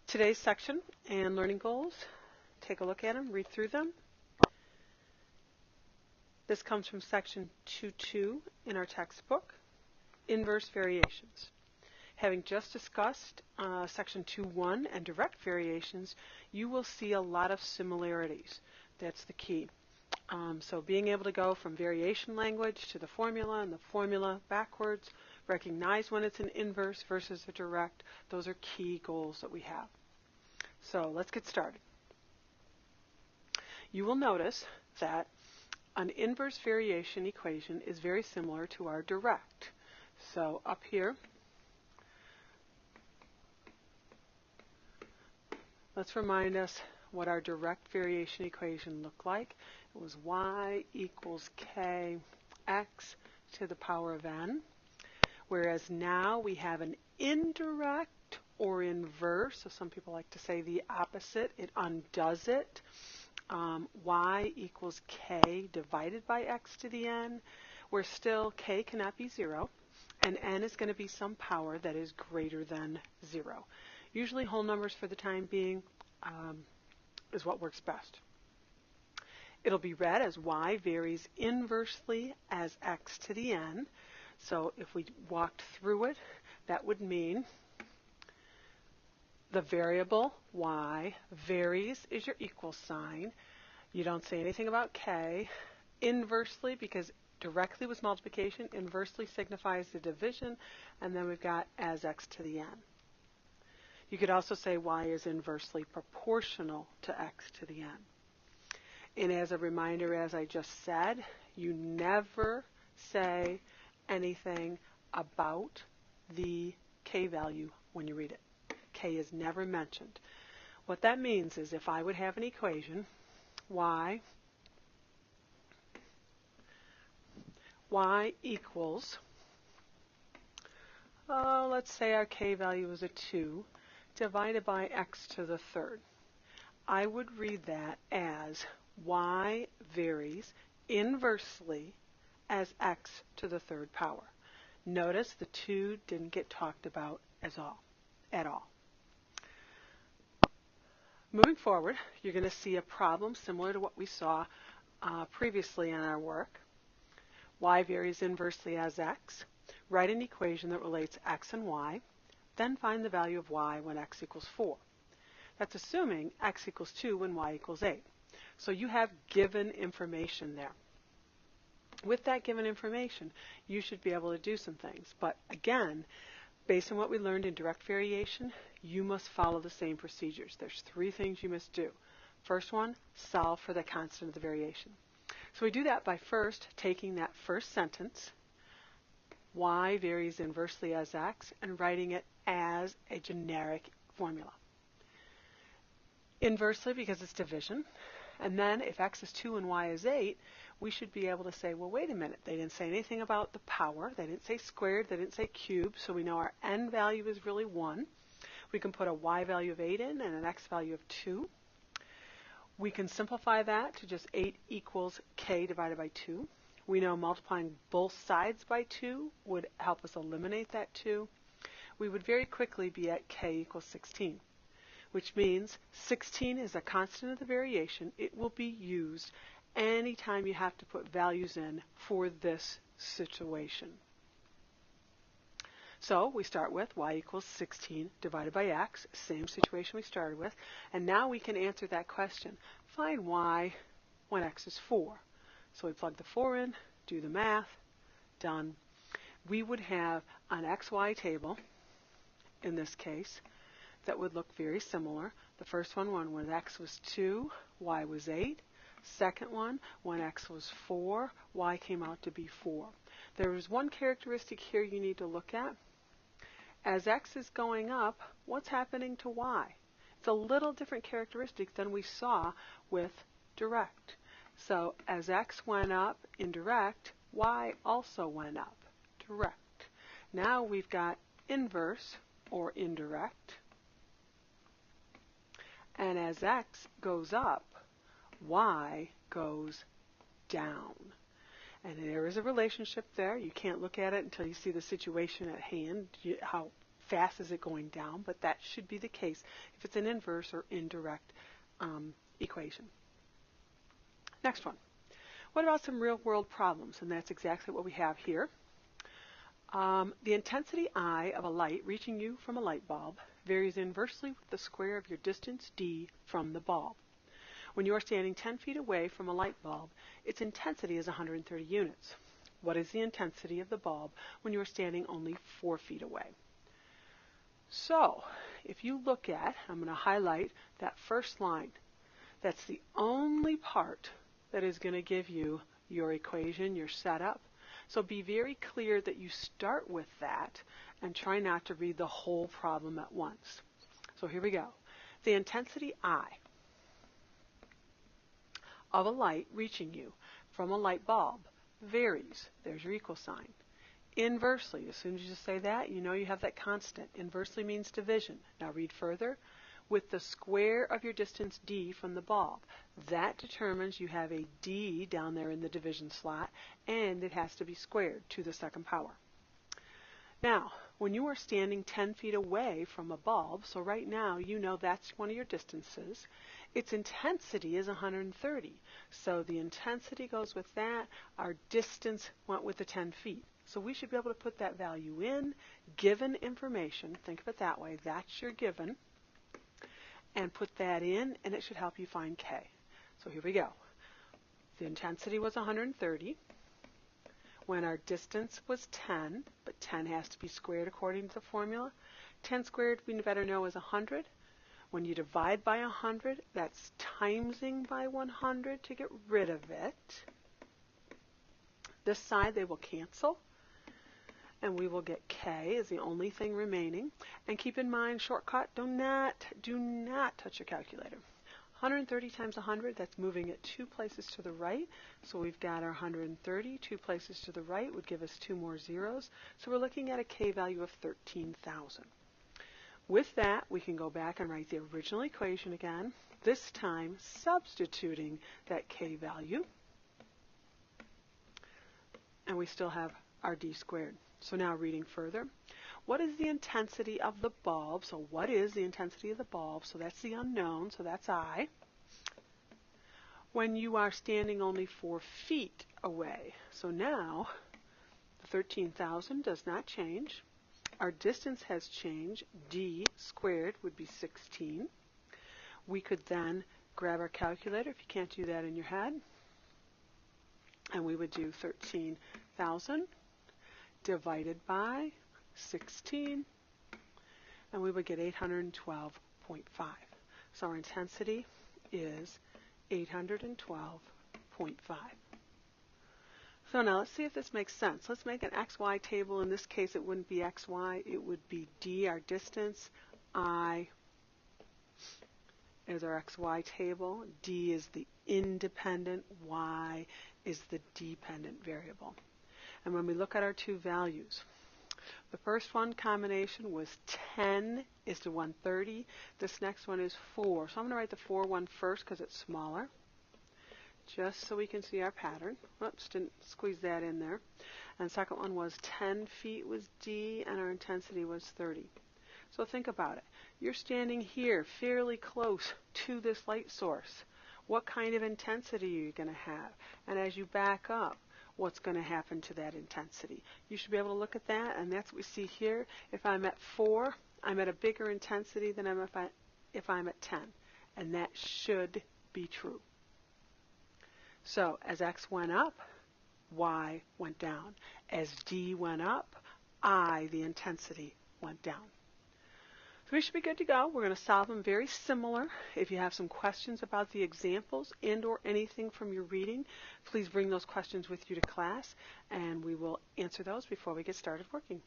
Today's section and learning goals, take a look at them, read through them. This comes from section 2.2 in our textbook, inverse variations. Having just discussed section 2.1 and direct variations, you will see a lot of similarities. That's the key. So being able to go from variation language to the formula and the formula backwards, recognize when it's an inverse versus a direct, those are key goals that we have. So let's get started. You will notice that an inverse variation equation is very similar to our direct. So up here, let's remind us what our direct variation equation looked like. It was y equals kx to the power of n, whereas now we have an indirect or inverse, so some people like to say the opposite, it undoes it. Y equals k divided by x to the n, where still k cannot be 0, and n is going to be some power that is greater than 0. Usually whole numbers for the time being is what works best. It'll be read as y varies inversely as x to the n. So if we walked through it, that would mean the variable y varies is your equal sign. You don't say anything about k. Inversely, because directly was multiplication, inversely signifies the division, and then we've got as x to the n. You could also say y is inversely proportional to x to the n. And as a reminder, as I just said, you never say anything about the k value when you read it. K is never mentioned. What that means is if I would have an equation, y equals, let's say our k value is a 2, divided by x to the third. I would read that as y varies inversely as x to the third power. Notice the 2 didn't get talked about at all. Moving forward, you're going to see a problem similar to what we saw previously in our work. Y varies inversely as x. Write an equation that relates x and y. Then find the value of y when x equals 4. That's assuming x equals 2 when y equals 8. So you have given information there. With that given information, you should be able to do some things. But again, based on what we learned in direct variation, you must follow the same procedures. There's 3 things you must do. First one, solve for the constant of the variation. So we do that by first taking that first sentence, y varies inversely as x, and writing it as a generic formula. Inversely because it's division. And then if x is 2 and y is 8, we should be able to say, well, wait a minute. They didn't say anything about the power. They didn't say squared. They didn't say cubed. So we know our n value is really 1. We can put a y value of 8 in and an x value of 2. We can simplify that to just 8 equals k divided by 2. We know multiplying both sides by 2 would help us eliminate that 2. We would very quickly be at k equals 16, which means 16 is a constant of the variation. It will be used anytime you have to put values in for this situation. So we start with y equals 16 divided by x, same situation we started with, and now we can answer that question. Find y when x is 4. So we plug the 4 in, do the math, done. We would have an xy table, in this case, that would look very similar. The first one when x was 2, y was 8. Second one, when x was 4, y came out to be 4. There is one characteristic here you need to look at. As x is going up, what's happening to y? It's a little different characteristic than we saw with direct. So as x went up in direct, y also went up direct. Now we've got inverse or indirect. And as x goes up, y goes down. And there is a relationship there. You can't look at it until you see the situation at hand, how fast is it going down, but that should be the case if it's an inverse or indirect equation. Next one. What about some real-world problems? And that's exactly what we have here. The intensity I of a light reaching you from a light bulb varies inversely with the square of your distance d from the bulb. When you are standing 10 feet away from a light bulb, its intensity is 130 units. What is the intensity of the bulb when you are standing only 4 feet away? So, if you look at, I'm going to highlight that first line. That's the only part that is going to give you your equation, your setup. So be very clear that you start with that and try not to read the whole problem at once. So here we go. The intensity I of a light reaching you from a light bulb varies. There's your equal sign. Inversely, as soon as you say that, you know you have that constant. Inversely means division. Now read further. With the square of your distance d from the bulb. That determines you have a d down there in the division slot, and it has to be squared to the second power. Now, when you are standing 10 feet away from a bulb, so right now you know that's one of your distances, its intensity is 130. So the intensity goes with that. Our distance went with the 10 feet. So we should be able to put that value in, given information. Think of it that way. That's your given. And put that in, and it should help you find K. So here we go. The intensity was 130 when our distance was 10, but 10 has to be squared according to the formula. 10 squared, we better know, is 100. When you divide by 100, that's timesing by 100 to get rid of it. This side, they will cancel. And we will get K is the only thing remaining. And keep in mind, shortcut, do not touch your calculator. 130 times 100, that's moving it 2 places to the right. So we've got our 130, 2 places to the right would give us 2 more zeros. So we're looking at a K value of 13,000. With that, we can go back and write the original equation again, this time substituting that K value. And we still have our d squared. So now reading further, what is the intensity of the bulb? So what is the intensity of the bulb? So that's the unknown, so that's I. When you are standing only 4 feet away. So now, the 13,000 does not change. Our distance has changed. D squared would be 16. We could then grab our calculator if you can't do that in your head. And we would do 13,000 divided by 16, and we would get 812.5. So our intensity is 812.5. So now let's see if this makes sense. Let's make an XY table. In this case, it wouldn't be XY. It would be D, our distance. I is our XY table. D is the independent. Y is the dependent variable. And when we look at our two values, the first one combination was 10 is to 130. This next one is 4. So I'm going to write the 4 one first because it's smaller, just so we can see our pattern. Whoops, didn't squeeze that in there. And the second one was 10 feet was D, and our intensity was 30. So think about it. You're standing here fairly close to this light source. What kind of intensity are you going to have? And as you back up, what's going to happen to that intensity? You should be able to look at that, and that's what we see here. If I'm at 4, I'm at a bigger intensity than if I'm at 10, and that should be true. So as X went up, Y went down. As D went up, I, the intensity, went down. So we should be good to go. We're going to solve them very similar. If you have some questions about the examples and or anything from your reading, please bring those questions with you to class, and we will answer those before we get started working.